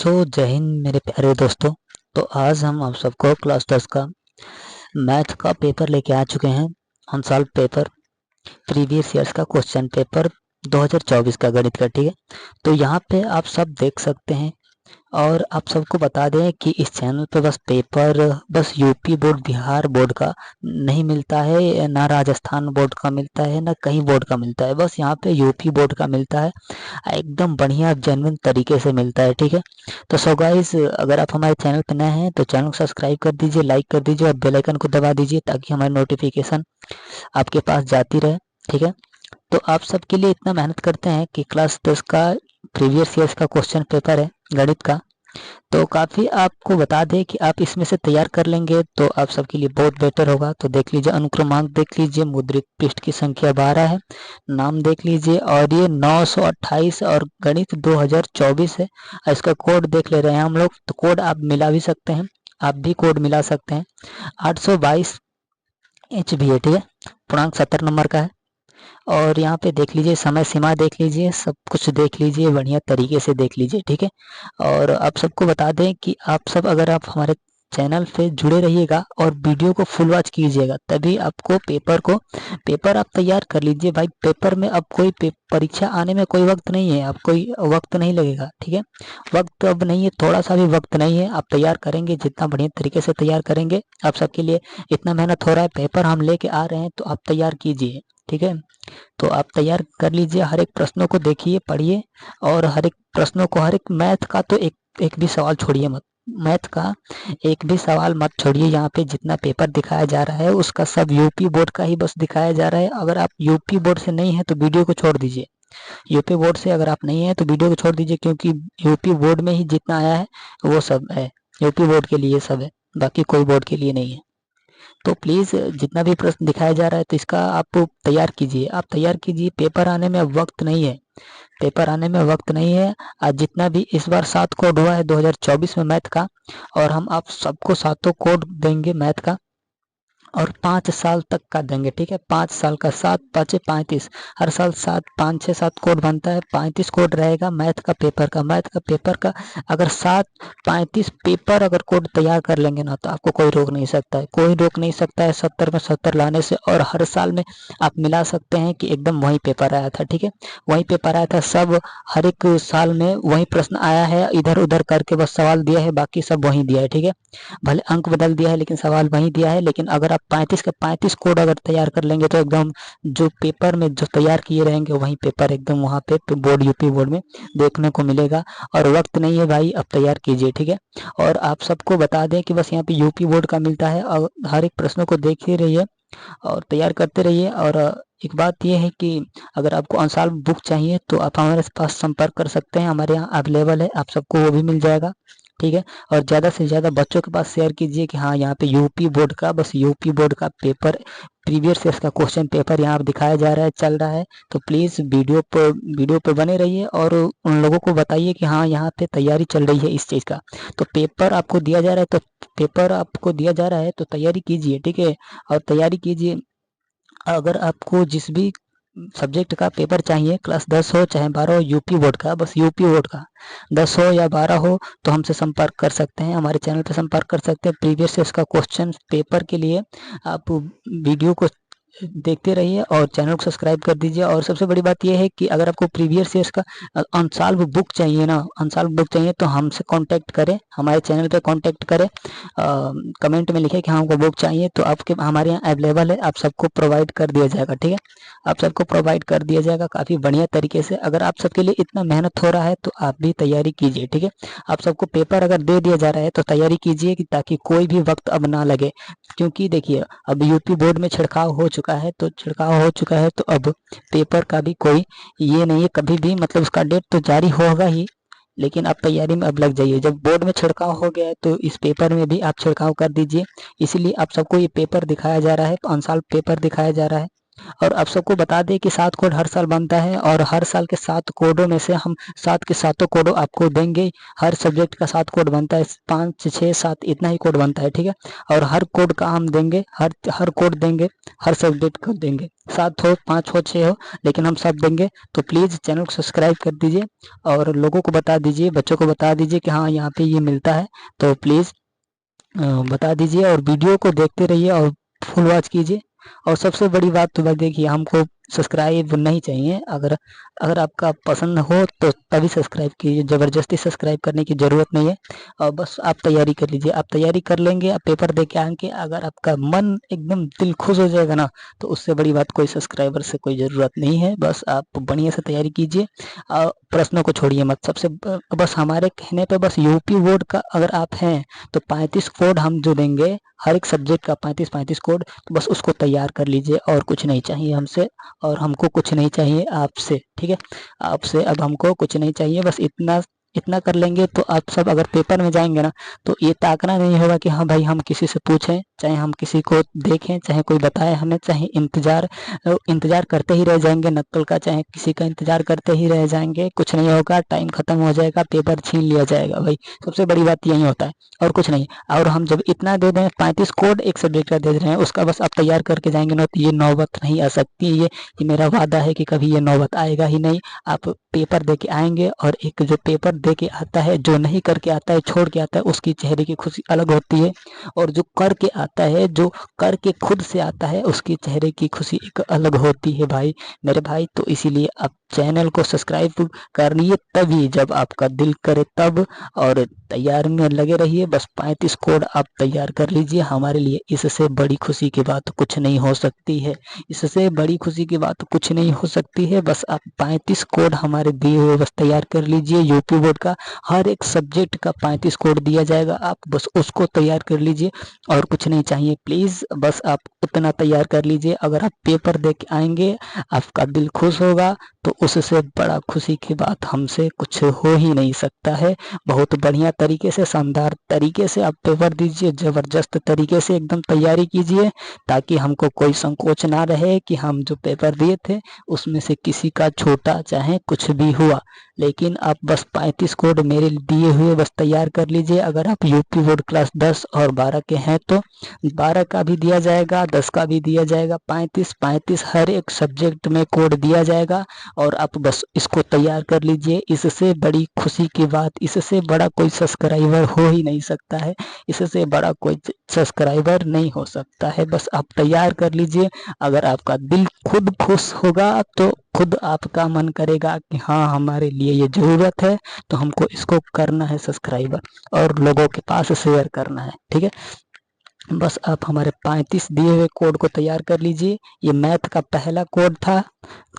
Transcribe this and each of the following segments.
जय हिंद मेरे प्यारे दोस्तों। तो आज हम आप सबको क्लास 10 का मैथ का पेपर लेके आ चुके हैं। अनसॉल्व पेपर, प्रीवियस ईयर्स का क्वेश्चन पेपर 2024 का गणित का। ठीक है, तो यहाँ पे आप सब देख सकते हैं। और आप सबको बता दें कि इस चैनल पे बस पेपर बस यूपी बोर्ड, बिहार बोर्ड का नहीं मिलता है, ना राजस्थान बोर्ड का मिलता है, ना कहीं बोर्ड का मिलता है। बस यहाँ पे यूपी बोर्ड का मिलता है, एकदम बढ़िया जेन्युइन तरीके से मिलता है। ठीक है, तो सो गाइस, अगर आप हमारे चैनल पर नए हैं तो चैनल को सब्सक्राइब कर दीजिए, लाइक कर दीजिए और बेल आइकन को दबा दीजिए ताकि हमारी नोटिफिकेशन आपके पास जाती रहे। ठीक है, तो आप सबके लिए इतना मेहनत करते हैं कि क्लास 10 का प्रीवियस ईयर्स का क्वेश्चन पेपर है गणित का, तो काफ़ी आपको बता दें कि आप इसमें से तैयार कर लेंगे तो आप सबके लिए बहुत बेटर होगा। तो देख लीजिए, अनुक्रमांक देख लीजिए, मुद्रित पृष्ठ की संख्या 12 है, नाम देख लीजिए, और ये 928 और गणित 2024 है। इसका कोड देख ले रहे हैं हम लोग, तो कोड आप मिला भी सकते हैं, आप भी कोड मिला सकते हैं। 822 एच भी है। ठीक है, पूर्णांक 70 नंबर का है। और यहाँ पे देख लीजिए, समय सीमा देख लीजिए, सब कुछ देख लीजिए, बढ़िया तरीके से देख लीजिए। ठीक है, और आप सबको बता दें कि आप सब अगर आप हमारे चैनल पे जुड़े रहिएगा और वीडियो को फुल वॉच कीजिएगा तभी आपको पेपर आप तैयार कर लीजिए भाई। पेपर में अब कोई परीक्षा आने में कोई वक्त नहीं है, अब कोई वक्त नहीं लगेगा। ठीक है, वक्त अब नहीं है, थोड़ा सा भी वक्त नहीं है। आप तैयार करेंगे, जितना बढ़िया तरीके से तैयार करेंगे, आप सबके लिए इतना मेहनत हो रहा है, पेपर हम लेके आ रहे हैं तो आप तैयार कीजिए। ठीक है, तो आप तैयार कर लीजिए, हर एक प्रश्नों को देखिए, पढ़िए, और हर एक प्रश्नों को, हर एक मैथ का तो एक भी सवाल छोड़िए मत, मैथ का एक भी सवाल मत छोड़िए। यहाँ पे जितना पेपर दिखाया जा रहा है उसका सब यूपी बोर्ड का ही बस दिखाया जा रहा है। अगर आप यूपी बोर्ड से नहीं है तो वीडियो को छोड़ दीजिए। यूपी बोर्ड से अगर आप नहीं है तो वीडियो को छोड़ दीजिए, क्योंकि यूपी बोर्ड में ही जितना आया है वो सब है, यूपी बोर्ड के लिए सब है, बाकी कोई बोर्ड के लिए नहीं है। तो प्लीज़ जितना भी प्रश्न दिखाया जा रहा है तो इसका आप तैयार कीजिए, आप तैयार कीजिए। पेपर आने में अब वक्त नहीं है, पेपर आने में वक्त नहीं है। आज जितना भी इस बार 7 कोड हुआ है 2024 में मैथ का, और हम आप सबको सातों कोड देंगे मैथ का, और 5 साल तक का देंगे। ठीक है, 5 साल का, 7 5 35, हर साल 7 5 6 7 कोड बनता है, 35 कोड रहेगा मैथ का पेपर का। मैथ का पेपर का अगर 7 35 पेपर अगर कोड तैयार कर लेंगे ना तो आपको कोई रोक नहीं सकता है, कोई रोक नहीं सकता है 70 में 70 लाने से। और हर साल में आप मिला सकते हैं कि एकदम वही पेपर आया था। ठीक है, वही पेपर आया था, सब हर एक साल में वही प्रश्न आया है, इधर उधर करके बस सवाल दिया है, बाकी सब वही दिया है। ठीक है, भले अंक बदल दिया है लेकिन सवाल वही दिया है। लेकिन अगर आप 35 का 35 कोड अगर तैयार कर लेंगे तो एकदम जो पेपर में जो तैयार किए रहेंगे वही पेपर एकदम वहाँ पे बोर्ड, यूपी बोर्ड में देखने को मिलेगा। और वक्त नहीं है भाई, अब तैयार कीजिए। ठीक है, और आप सबको बता दें कि बस यहाँ पे यूपी बोर्ड का मिलता है, और हर एक प्रश्नों को देख ही रहिए और तैयार करते रहिए। और एक बात यह है कि अगर आपको अनसॉल्व बुक चाहिए तो आप हमारे पास संपर्क कर सकते हैं, हमारे यहाँ अवेलेबल है, आप सबको वो भी मिल जाएगा। ठीक है, और ज़्यादा से ज़्यादा बच्चों के पास शेयर कीजिए कि हाँ, यहाँ पे यूपी बोर्ड का, बस यूपी बोर्ड का पेपर, प्रीवियस ईयर्स का क्वेश्चन पेपर यहाँ पे दिखाया जा रहा है, चल रहा है। तो प्लीज़ वीडियो पर बने रहिए और उन लोगों को बताइए कि हाँ, यहाँ पे तैयारी चल रही है इस चीज़ का। तो पेपर आपको दिया जा रहा है, तो पेपर आपको दिया जा रहा है तो तैयारी कीजिए। ठीक है, और तैयारी कीजिए। अगर आपको जिस भी सब्जेक्ट का पेपर चाहिए, क्लास 10 हो चाहे 12 हो, यूपी बोर्ड का, बस यूपी बोर्ड का 10 हो या 12 हो, तो हमसे संपर्क कर सकते हैं, हमारे चैनल पर संपर्क कर सकते हैं। प्रीवियस ईयर्स का क्वेश्चन पेपर के लिए आप वीडियो को देखते रहिए और चैनल को सब्सक्राइब कर दीजिए। और सबसे बड़ी बात यह है कि अगर आपको प्रीवियस ईयर्स का अनसॉल्व बुक चाहिए ना, अनसॉल्व बुक चाहिए तो हमसे कांटेक्ट करें, हमारे चैनल पे कांटेक्ट करें, कमेंट में लिखें कि हाँ, हमको बुक चाहिए, तो आपके हमारे यहाँ अवेलेबल है, आप सबको प्रोवाइड कर दिया जाएगा। ठीक है, आप सबको प्रोवाइड कर दिया जाएगा काफ़ी बढ़िया तरीके से। अगर आप सबके लिए इतना मेहनत हो रहा है तो आप भी तैयारी कीजिए। ठीक है, आप सबको पेपर अगर दे दिया जा रहा है तो तैयारी कीजिए कि ताकि कोई भी वक्त अब ना लगे। क्योंकि देखिए, अब यूपी बोर्ड में छिड़काव हो चुका है, तो अब पेपर का भी कोई ये नहीं है, कभी भी मतलब उसका डेट तो जारी होगा ही, लेकिन आप तैयारी में अब लग जाइए। जब बोर्ड में छिड़काव हो गया है तो इस पेपर में भी आप छिड़काव कर दीजिए। इसलिए आप सबको ये पेपर दिखाया जा रहा है, अनसॉल्व पेपर दिखाया जा रहा है। और आप सबको बता दें कि 7 कोड हर साल बनता है और हर साल के 7 कोडों में से हम 7 के सातों कोड आपको देंगे। हर सब्जेक्ट का 7 कोड बनता है, 5 6 7 इतना ही कोड बनता है, ठीक है। और हर कोड का हम देंगे, हर कोड देंगे, हर सब्जेक्ट को देंगे, 7 हो 5 हो 6 हो, लेकिन हम सब देंगे। तो प्लीज़ चैनल को सब्सक्राइब कर दीजिए और लोगों को बता दीजिए, बच्चों को बता दीजिए कि हाँ यहाँ पे ये मिलता है। तो प्लीज़ बता दीजिए और वीडियो को देखते रहिए और फुल वॉच कीजिए। और सबसे बड़ी बात तो भाई देखिए, हमको सब्सक्राइब नहीं चाहिए, अगर अगर आपका पसंद हो तो तभी सब्सक्राइब कीजिए, ज़बरदस्ती सब्सक्राइब करने की ज़रूरत नहीं है। और बस आप तैयारी कर लीजिए, आप तैयारी कर लेंगे, आप पेपर दे के आएंगे, अगर आपका मन एकदम दिल खुश हो जाएगा ना, तो उससे बड़ी बात कोई सब्सक्राइबर से कोई ज़रूरत नहीं है। बस आप बढ़िया से तैयारी कीजिए और प्रश्नों को छोड़िए मत। बस हमारे कहने पे बस यूपी बोर्ड का अगर आप हैं तो 35 कोड हम जो देंगे, हर एक सब्जेक्ट का 35 कोड, तो बस उसको तैयार कर लीजिए और कुछ नहीं चाहिए हमसे और हमको कुछ नहीं चाहिए आपसे, ठीक है। आपसे अब हमको कुछ नहीं चाहिए, बस इतना इतना कर लेंगे तो आप सब अगर पेपर में जाएंगे ना, तो ये ताकना नहीं होगा कि हाँ भाई हम किसी से पूछें, चाहे हम किसी को देखें, चाहे कोई बताए हमें, चाहे इंतजार करते ही रह जाएंगे नक्कल का, चाहे किसी का इंतजार करते ही रह जाएंगे, कुछ नहीं होगा, टाइम खत्म हो जाएगा, पेपर छीन लिया जाएगा भाई। सबसे बड़ी बात यही होता है और कुछ नहीं। और हम जब इतना दे दें, 35 कोड एक सब्जेक्ट का दे रहे हैं, उसका बस आप तैयार करके जाएंगे ना, तो ये नौबत नहीं आ सकती। ये मेरा वादा है कि कभी ये नौबत आएगा ही नहीं। आप पेपर दे के आएंगे और एक जो पेपर दे के आता है, जो नहीं करके आता है, छोड़ के आता है, उसकी चेहरे की खुशी अलग होती है। और जो करके आता है, जो करके खुद से आता है, उसकी चेहरे की खुशी एक अलग होती है भाई, मेरे भाई। तो इसीलिए आप चैनल को सब्सक्राइब करिए तभी, जब आपका दिल करे तब, और तैयार में लगे रहिए। बस 35 कोड आप तैयार कर लीजिए, हमारे लिए इससे बड़ी खुशी की बात कुछ नहीं हो सकती है, इससे बड़ी खुशी की बात कुछ नहीं हो सकती है। बस आप 35 कोड हमारे दिए हुए बस तैयार कर लीजिए। यूपी बोर्ड का हर एक सब्जेक्ट का 35 कोड दिया जाएगा, आप बस उसको तैयार कर लीजिए और कुछ नहीं चाहिए। प्लीज़ बस आप उतना तैयार कर लीजिए। अगर आप पेपर दे के आएंगे, आपका दिल खुश होगा, तो उससे बड़ा खुशी की बात हमसे कुछ हो ही नहीं सकता है। बहुत बढ़िया तरीके से, शानदार तरीके से आप पेपर दीजिए, ज़बरदस्त तरीके से एकदम तैयारी कीजिए, ताकि हमको कोई संकोच ना रहे कि हम जो पेपर दिए थे उसमें से किसी का छोटा चाहे कुछ भी हुआ। लेकिन आप बस 35 कोड मेरे दिए हुए बस तैयार कर लीजिए। अगर आप यूपी बोर्ड क्लास 10 और 12 के हैं तो 12 का भी दिया जाएगा, 10 का भी दिया जाएगा, 35 हर एक सब्जेक्ट में कोड दिया जाएगा और आप बस इसको तैयार कर लीजिए। इससे बड़ी खुशी की बात, इससे बड़ा कोई सब्सक्राइबर हो ही नहीं सकता है, इससे बड़ा कोई सब्सक्राइबर नहीं हो सकता है। बस आप तैयार कर लीजिए। अगर आपका दिल खुद खुश होगा तो खुद आपका मन करेगा कि हाँ हमारे लिए ये ज़रूरत है, तो हमको इसको करना है सब्सक्राइबर और लोगों के पास शेयर करना है, ठीक है। बस आप हमारे 35 दिए हुए कोड को तैयार कर लीजिए। ये मैथ का पहला कोड था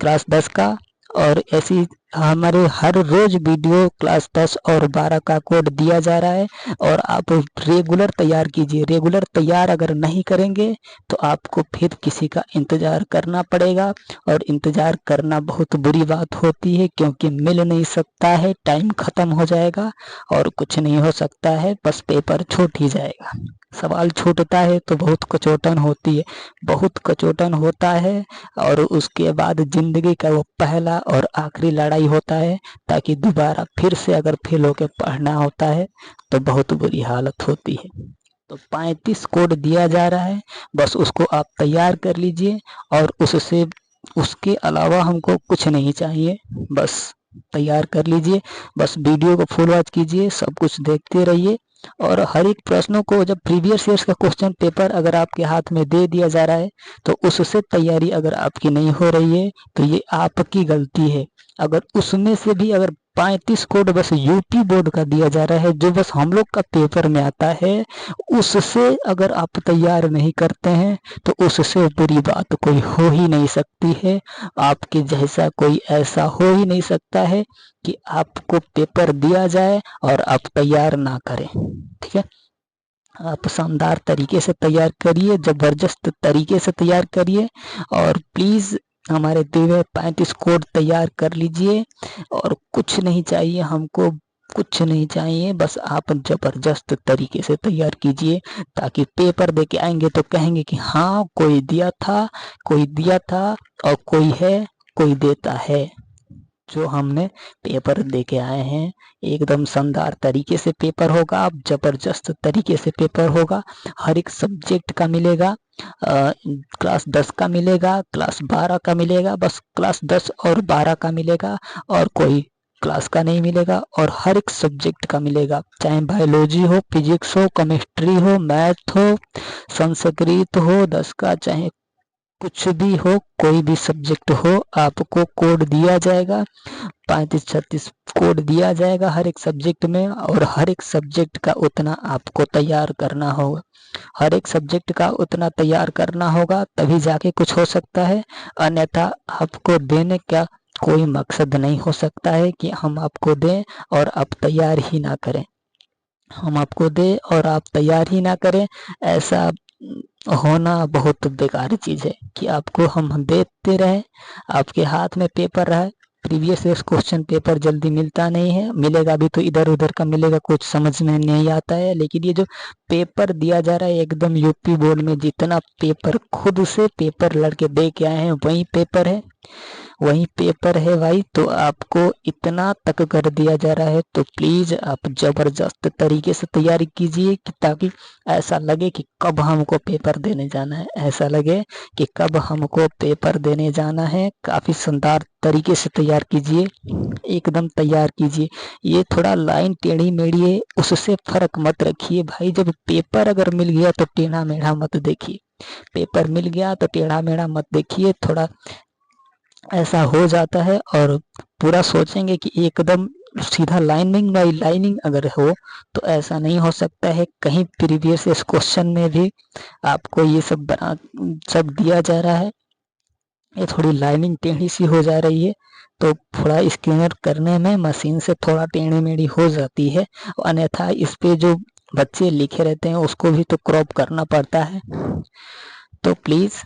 क्लास 10 का, और ऐसी हमारे हर रोज वीडियो क्लास 10 और 12 का कोड दिया जा रहा है। और आप रेगुलर तैयार कीजिए, रेगुलर तैयार अगर नहीं करेंगे तो आपको फिर किसी का इंतज़ार करना पड़ेगा, और इंतज़ार करना बहुत बुरी बात होती है, क्योंकि मिल नहीं सकता है, टाइम ख़त्म हो जाएगा और कुछ नहीं हो सकता है, बस पेपर छूट ही जाएगा। सवाल छूटता है तो बहुत कचोटन होती है, बहुत कचोटन होता है, और उसके बाद ज़िंदगी का वो पहला और आखिरी लड़ाई होता है, ताकि दोबारा फिर से अगर फेल होके पढ़ना होता है तो बहुत बुरी हालत होती है। तो 35 कोड दिया जा रहा है, बस उसको आप तैयार कर लीजिए और उसके अलावा हमको कुछ नहीं चाहिए, बस तैयार कर लीजिए। बस वीडियो को फुल वॉच कीजिए, सब कुछ देखते रहिए, और हर एक प्रश्नों को, जब प्रीवियस ईयर्स का क्वेश्चन पेपर अगर आपके हाथ में दे दिया जा रहा है तो उससे तैयारी अगर आपकी नहीं हो रही है तो ये आपकी गलती है। अगर उसमें से भी अगर 35 कोड बस यूपी बोर्ड का दिया जा रहा है, जो बस हम लोग का पेपर में आता है, उससे अगर आप तैयार नहीं करते हैं तो उससे बुरी बात कोई हो ही नहीं सकती है। आपके जैसा कोई ऐसा हो ही नहीं सकता है कि आपको पेपर दिया जाए और आप तैयार ना करें, ठीक है। आप शानदार तरीके से तैयार करिए, ज़बरदस्त तरीके से तैयार करिए, और प्लीज़ हमारे दिए हुए 35 कोड तैयार कर लीजिए और कुछ नहीं चाहिए हमको। कुछ नहीं चाहिए, बस आप जबरदस्त तरीके से तैयार कीजिए, ताकि पेपर दे के आएंगे तो कहेंगे कि हाँ कोई दिया था, कोई दिया था और कोई है, कोई देता है। जो हमने पेपर दे के आए हैं, एकदम शानदार तरीके से पेपर होगा, जबरदस्त तरीके से पेपर होगा। हर एक सब्जेक्ट का मिलेगा, क्लास 10 का मिलेगा, क्लास 12 का मिलेगा, बस क्लास 10 और 12 का मिलेगा, और कोई क्लास का नहीं मिलेगा। और हर एक सब्जेक्ट का मिलेगा, चाहे बायोलॉजी हो, फिजिक्स हो, केमिस्ट्री हो, मैथ हो, संस्कृत हो 10 का, चाहे कुछ भी हो, कोई भी सब्जेक्ट हो, आपको कोड दिया जाएगा, 35-36 कोड दिया जाएगा हर एक सब्जेक्ट में। और हर एक सब्जेक्ट का उतना आपको तैयार करना होगा, हर एक सब्जेक्ट का उतना तैयार करना होगा, तभी जाके कुछ हो सकता है। अन्यथा आपको देने का कोई मकसद नहीं हो सकता है कि हम आपको दें और आप तैयार ही ना करें, हम आपको दें और आप तैयार ही ना करें। ऐसा होना बहुत बेकार चीज़ है कि आपको हम देते रहे, आपके हाथ में पेपर रहे। प्रीवियस ईयर क्वेश्चन पेपर जल्दी मिलता नहीं है, मिलेगा भी तो इधर उधर का मिलेगा, कुछ समझ में नहीं आता है। लेकिन ये जो पेपर दिया जा रहा है एकदम यूपी बोर्ड में, जितना पेपर खुद से पेपर लड़के दे के आए हैं वही पेपर है, वही पेपर है भाई। तो आपको इतना तक कर दिया जा रहा है, तो प्लीज आप जबरदस्त तरीके से तैयारी कीजिए, कि ताकि ऐसा लगे कि कब हमको पेपर देने जाना है, ऐसा लगे कि कब हमको पेपर देने जाना है। काफी शानदार तरीके से तैयार कीजिए, एकदम तैयार कीजिए। ये थोड़ा लाइन टेढ़ी मेढ़ी है, उससे फर्क मत रखिए भाई। जब पेपर अगर मिल गया तो टेढ़ा मेढ़ा मत देखिए, पेपर मिल गया तो टेढ़ा मेढ़ा मत देखिए। थोड़ा ऐसा हो जाता है, और पूरा सोचेंगे कि एकदम सीधा लाइनिंग बाई लाइनिंग अगर हो, तो ऐसा नहीं हो सकता है। कहीं प्रीवियस इस क्वेश्चन में भी आपको ये सब बना सब दिया जा रहा है, ये थोड़ी लाइनिंग टेढ़ी सी हो जा रही है, तो थोड़ा स्कैनर करने में मशीन से थोड़ा टेढ़ी मेढ़ी हो जाती है। अन्यथा इस पे जो बच्चे लिखे रहते हैं उसको भी तो क्रॉप करना पड़ता है। तो प्लीज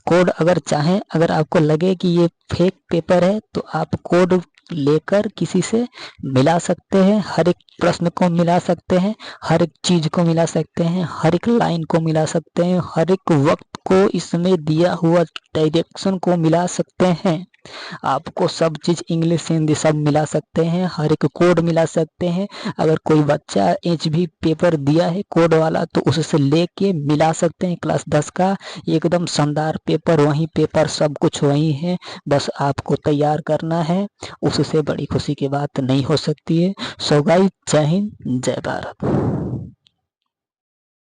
कोड अगर चाहें, अगर आपको लगे कि ये फेक पेपर है, तो आप कोड लेकर किसी से मिला सकते हैं, हर एक प्रश्न को मिला सकते हैं, हर एक चीज को मिला सकते हैं, हर एक लाइन को मिला सकते हैं, हर एक वक्त को इसमें दिया हुआ डायरेक्शन को मिला सकते हैं। आपको सब चीज इंग्लिश हिंदी सब मिला सकते हैं, हर एक कोड मिला सकते हैं। अगर कोई बच्चा HB पेपर दिया है कोड वाला, तो उससे लेके मिला सकते हैं क्लास 10 का, एकदम शानदार पेपर, वही पेपर सब कुछ वही है, बस आपको तैयार करना है। उससे बड़ी खुशी की बात नहीं हो सकती है। सो गाइस, जय हिंद, जय भारत।